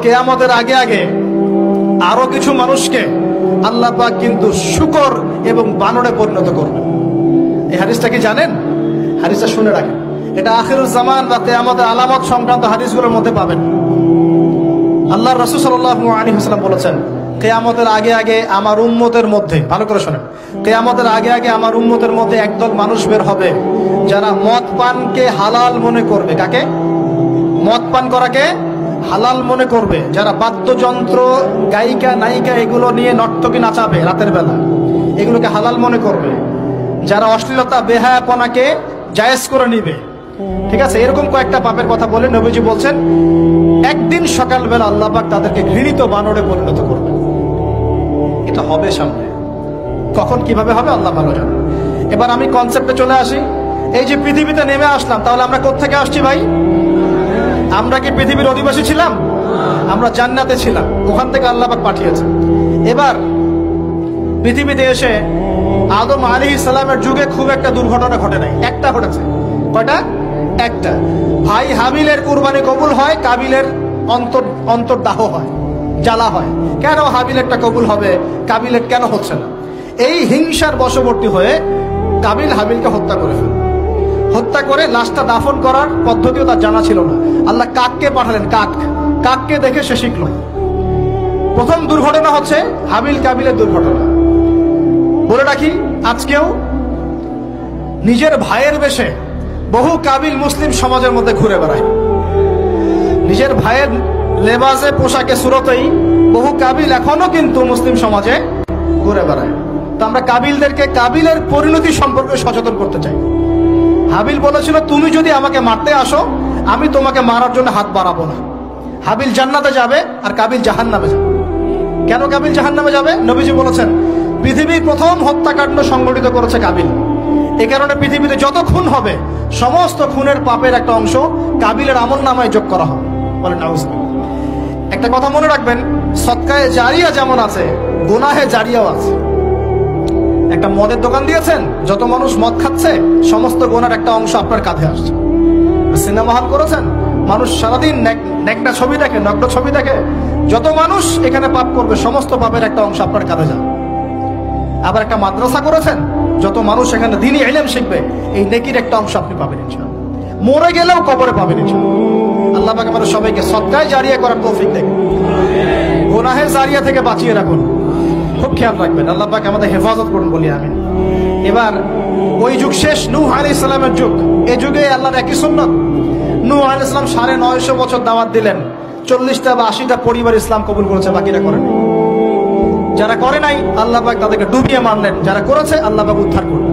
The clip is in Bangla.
কিয়ামতের আগে আগে আরো কিছু মানুষকে আল্লাহ পাক কিন্তু শূকর এবং বানরে পরিণত করবেন। এই হাদিসটা কি জানেন? হাদিসটা শুনে রাখেন, এটা আখিরুল জামান বা কিয়ামতের আলামত সংক্রান্ত হাদিসগুলোর মধ্যে পাবেন। আল্লাহর রাসূল সাল্লাল্লাহু আলাইহি ওয়াসাল্লাম বলেছেন, কিয়ামতের আগে আগে আমার উম্মতের মধ্যে, ভালো করে শোনেন, কিয়ামতের আগে আগে আমার উম্মতের মধ্যে একদল মানুষ বের হবে যারা মদ পানকে হালাল মনে করবে। কাকে? মদ পান করাকে হালাল মনে করবে। যারা বাদ্যযন্ত্র, গায়িকা, নায়িকা এগুলো নিয়ে নর্তকী নাচাবে রাতের বেলা, এগুলোকে হালাল মনে করবে। যারা অশ্লীলতা, বেহায়াপনাকে জায়েজ করে নিবে। ঠিক আছে, এরকম কয়েকটা পাপের কথা বলে নবীজি বলছেন একদিন সকালবেলা আল্লাহ পাক তাদেরকে ঘৃণিত বানরে পরিণত করবে। এটা হবে সামনে, কখন কিভাবে হবে আল্লাহ ভালো জানে। এবার আমি কনসেপ্টে চলে আসি। এই যে পৃথিবীতে নেমে আসলাম, তাহলে আমরা কোত্থেকে আসছি ভাই? আমরা কি পৃথিবীর অধিবাসী ছিলাম? আমরা জান্নাতে ছিলাম, ওখান থেকে আল্লাহ পাক পাঠিয়েছেন। এবার পৃথিবীতে এসে আদম আলাইহিস সালামের যুগে খুব একটা দুর্ঘটনা ঘটে নাই, একটা ঘটেছে। কয়টা? একটা। ভাই হাবিলের কুরবানি কবুল হয়, কাবিলের অন্তর্দাহ হয়, জ্বালা হয়। কেন হাবিলেরটা কবুল হবে, কাবিলের কেন হচ্ছে না? এই হিংসার বশবর্তী হয়ে কাবিল হাবিলকে হত্যা করে ফেলে। হত্যা করে লাশটা দাফন করার পদ্ধতিও তার জানা ছিল না। আল্লাহ কাককে পাঠালেন, কাককে দেখে সে শিখল। প্রথম দুর্ঘটনা হচ্ছে হাবিল কাবিলের দুর্ঘটনা। বলে রাখি, আজকেও নিজের ভাইয়ের বেশে বহু কাবিল মুসলিম সমাজের মধ্যে ঘুরে বেড়ায়। নিজের ভাইয়ের লেবাসে, পোশাকে, সুরতেই বহু কাবিল এখনো কিন্তু মুসলিম সমাজে ঘুরে বেড়ায়। তো আমরা কাবিলদেরকে কাবিলের পরিণতি সম্পর্কে সচেতন করতে চাই। হাবিল বলেছিল, তুমি যদি আমাকে মারতে আসো, আমি তোমাকে মারার জন্য হাত বাড়াবো না। হাবিল জান্নাতে যাবে আর কাবিল জাহান্নামে যাবে। কেন কাবিল জাহান্নামে যাবে? নবীজি বলেছেন, পৃথিবীর প্রথম হত্যাকাণ্ড সংগঠিত করেছে কাবিল। এ কারণে পৃথিবীতে যত খুন হবে, সমস্ত খুনের পাপের একটা অংশ কাবিলের আমলনামায় যোগ করা হবে। বলেন নাউজুবিল্লাহ। একটা কথা মনে রাখবেন, সদকায়ে জারিয়া যেমন আছে, গুনাহে জারিয়াও আছে। একটা মদের দোকান দিয়েছেন, যত মানুষ মদ খাচ্ছে, সমস্ত গুনার একটা অংশ আপনার কাঁধে আসছে। সিনেমা হল করেছেন, মানুষ সারাদিন নেকটা ছবি দেখে, নগ্ন ছবি দেখে, যত মানুষ এখানে পাপ করবে, সমস্ত পাপের একটা অংশ আপনার কাঁধে যাবে। আবার একটা মাদ্রাসা করেছেন, যত মানুষ এখানে দ্বীনি ইলম শিখবে, এই নেকির একটা অংশ আপনি পাবেন ইনশাআল্লাহ। মরে গেলেও কবরে পাবেন ইনশাআল্লাহ। আল্লাহ পাক আমাদের সবাইকে সদকায়ে জারিয়া করার তৌফিক দেন, গুনাহে জারিয়া থেকে বাঁচিয়ে রাখুন। খুব খেয়াল রাখবেন, আল্লাহ পাক আমাদের হেফাজত করুন বলি আমিন। এবার ওই যুগ শেষ, নূহ আলাইহিস সালামের যুগ। এই যুগে আল্লাহর একই সুন্নাত। নূহ আলাইহিস সালাম 950 বছর দাওয়াত দিলেন, 40টা বা 80টা পরিবার ইসলাম কবুল করেছে, বাকিরা করেনি। যারা করে নাই আল্লাহ পাক তাদেরকে ডুবিয়ে মারলেন, যারা করেছে আল্লাহ পাক উদ্ধার করলেন।